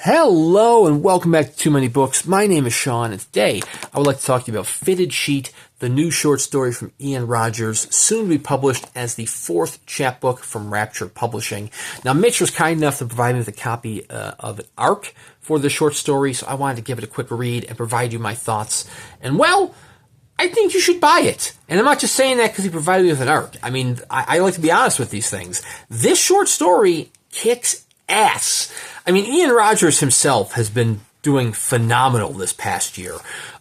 Hello and welcome back to Too Many Books. My name is Sean, and today I would like to talk to you about Fitted Sheet, the new short story from Ian Rogers, soon to be published as the fourth chapbook from Rapture Publishing. Now, Mitch was kind enough to provide me with a copy of an ARC for the short story, so I wanted to give it a quick read and provide you my thoughts. And well, I think you should buy it. And I'm not just saying that because he provided me with an ARC. I mean, I like to be honest with these things. This short story kicks ass. I mean, Ian Rogers himself has been doing phenomenal this past year.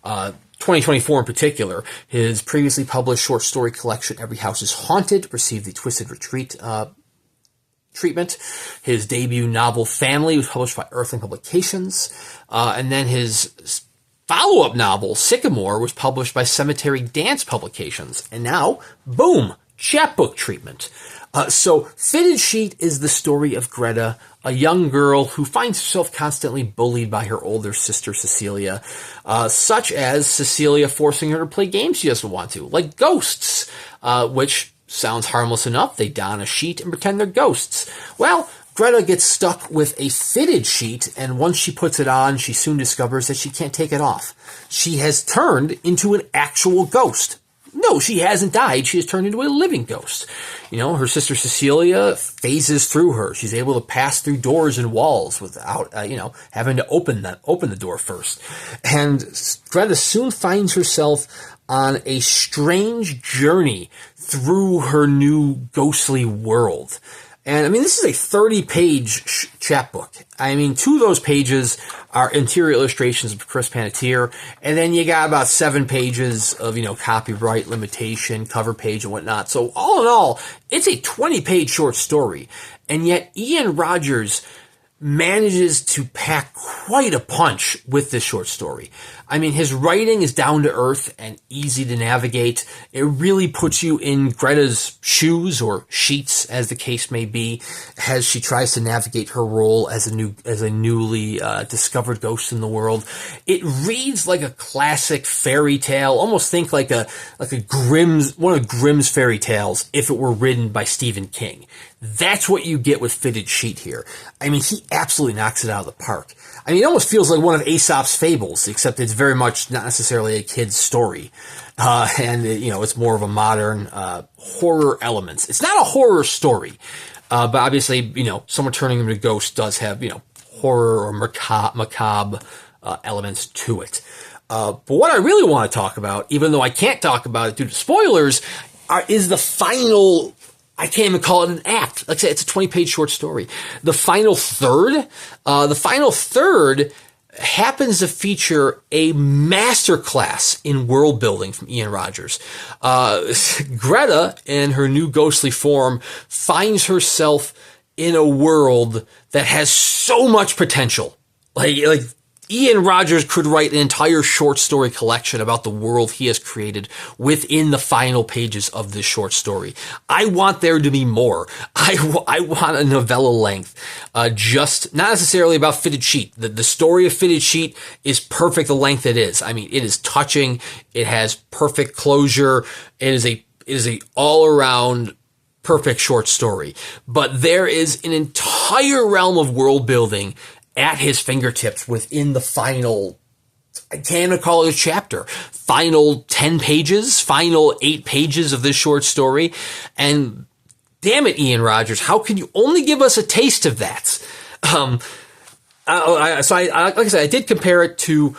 2024 in particular, his previously published short story collection, Every House is Haunted, received the Twisted Retreat treatment. His debut novel, Family, was published by Earthling Publications. And then his follow-up novel, Sycamore, was published by Cemetery Dance Publications. And now, boom, chapbook treatment. So Fitted Sheet is the story of Greta, a young girl who finds herself constantly bullied by her older sister Cecilia, such as Cecilia forcing her to play games she doesn't want to, like Ghosts, which sounds harmless enough. They don a sheet and pretend they're ghosts. Well, Greta gets stuck with a fitted sheet, and once she puts it on, she soon discovers that she can't take it off. She has turned into an actual ghost. No, she hasn't died. She has turned into a living ghost. You know, her sister Cecilia phases through her. She's able to pass through doors and walls without, having to open the door first. And Greta soon finds herself on a strange journey through her new ghostly world. And I mean, this is a 30-page chapbook. I mean, 2 of those pages are interior illustrations of Chris Panatier, and then you got about 7 pages of, copyright limitation, cover page, and whatnot. So all in all, it's a 20-page short story. And yet Ian Rogers manages to pack quite a punch with this short story. I mean, his writing is down to earth and easy to navigate. It really puts you in Greta's shoes, or sheets as the case may be, as she tries to navigate her role as a newly discovered ghost in the world. It reads like a classic fairy tale. Almost think like one of Grimm's fairy tales if it were written by Stephen King. That's what you get with Fitted Sheet here. I mean, he absolutely knocks it out of the park. I mean, it almost feels like one of Aesop's fables, except it's very much not necessarily a kid's story. It's more of a modern horror elements. It's not a horror story, but obviously, someone turning into a ghost does have, horror or macabre elements to it. But what I really want to talk about, even though I can't talk about it due to spoilers, is the final. I can't even call it an act. Like I said, it's a 20-page short story. The final third happens to feature a masterclass in world building from Ian Rogers. Greta, in her new ghostly form, finds herself in a world that has so much potential. Like Ian Rogers could write an entire short story collection about the world he has created within the final pages of this short story. I want there to be more. I want a novella length, just not necessarily about Fitted Sheet. The story of Fitted Sheet is perfect the length it is. I mean, it is touching. It has perfect closure. It is a all around perfect short story. But there is an entire realm of world building at his fingertips within the final, I can't even call it a chapter, final 10 pages, final 8 pages of this short story. And damn it, Ian Rogers, how can you only give us a taste of that? Like I said, I did compare it to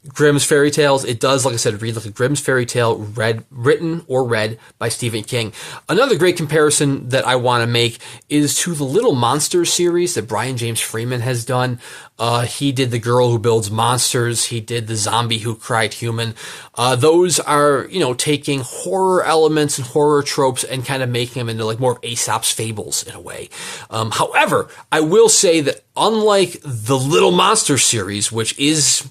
Grimm's fairy tales. It does, like I said, read like a Grimm's fairy tale written or read by Stephen King. Another great comparison that I want to make is to the Little Monsters series that Brian James Freeman has done. He did The Girl Who Builds Monsters. He did The Zombie Who Cried Human. Those are, taking horror elements and horror tropes and kind of making them into like more of Aesop's fables in a way. However, I will say that unlike the Little Monsters series, which is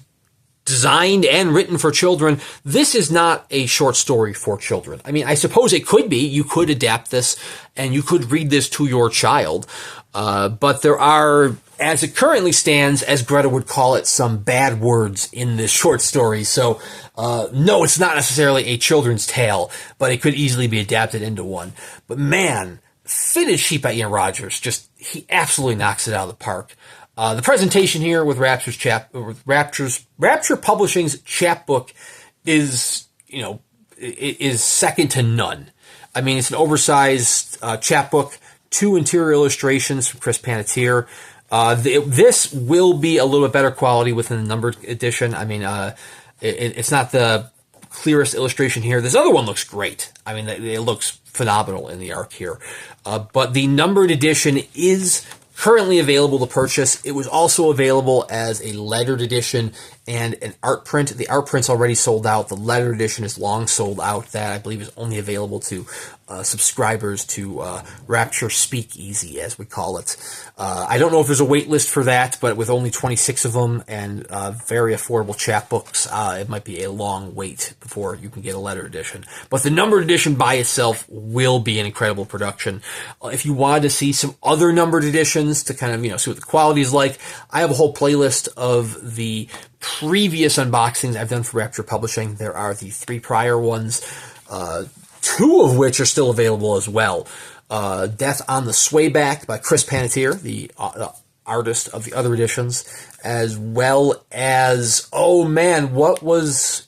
designed and written for children, this is not a short story for children. I mean, I suppose it could be. You could adapt this and you could read this to your child. But there are, as it currently stands, as Greta would call it, some bad words in this short story. So, no, it's not necessarily a children's tale, but it could easily be adapted into one. But man, Fitted Sheet by Ian Rogers, he absolutely knocks it out of the park. The presentation here with Rapture Publishing's Chapbook is, is second to none. I mean, it's an oversized chapbook, 2 interior illustrations from Chris Panatier. This will be a little bit better quality within the numbered edition. I mean, it's not the clearest illustration here. This other one looks great. I mean, it looks phenomenal in the arc here. But the numbered edition is currently available to purchase. It was also available as a lettered edition and an art print. The art print's already sold out. The lettered edition is long sold out. That, I believe, is only available to subscribers to Rapture Speakeasy, as we call it. I don't know if there's a wait list for that, but with only 26 of them and very affordable chapbooks, it might be a long wait before you can get a letter edition. But the numbered edition by itself will be an incredible production. If you wanted to see some other numbered editions to kind of, see what the quality is like, I have a whole playlist of the previous unboxings I've done for Rapture Publishing. There are the 3 prior ones, 2 of which are still available as well. Death on the Swayback by Chris Panatier, the artist of the other editions, as well as, Brother's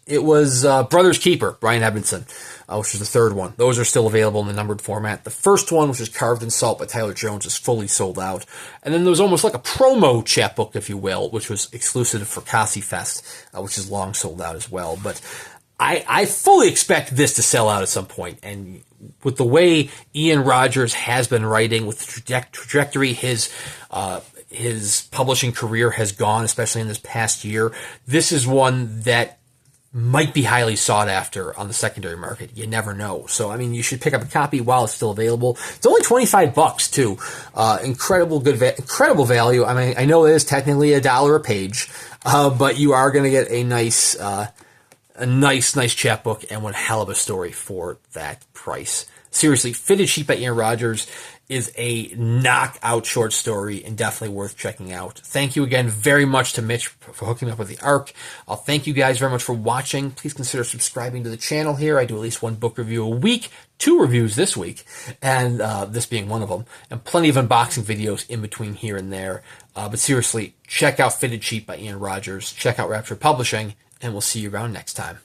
Keeper, Brian Edmondson, which is the 3rd one. Those are still available in the numbered format. The first one, which is Carved in Salt by Tyler Jones, is fully sold out. And then there was almost like a promo chapbook, if you will, which was exclusive for Kasi Fest, which is long sold out as well. But I fully expect this to sell out at some point. And with the way Ian Rogers has been writing, with the trajectory his publishing career has gone, especially in this past year, this is one that might be highly sought after on the secondary market. You never know. So, I mean, you should pick up a copy while it's still available. It's only $25 too. Incredible value. I mean, I know it is technically $1 a page, but you are going to get a nice chapbook and one hell of a story for that price. Seriously, Fitted Sheet by Ian Rogers is a knockout short story and definitely worth checking out. Thank you again very much to Mitch for hooking me up with the ARC. I'll thank you guys very much for watching. Please consider subscribing to the channel here. I do at least 1 book review a week, 2 reviews this week, and this being one of them, and plenty of unboxing videos in between here and there. But seriously, check out Fitted Sheet by Ian Rogers. Check out Rapture Publishing, and we'll see you around next time.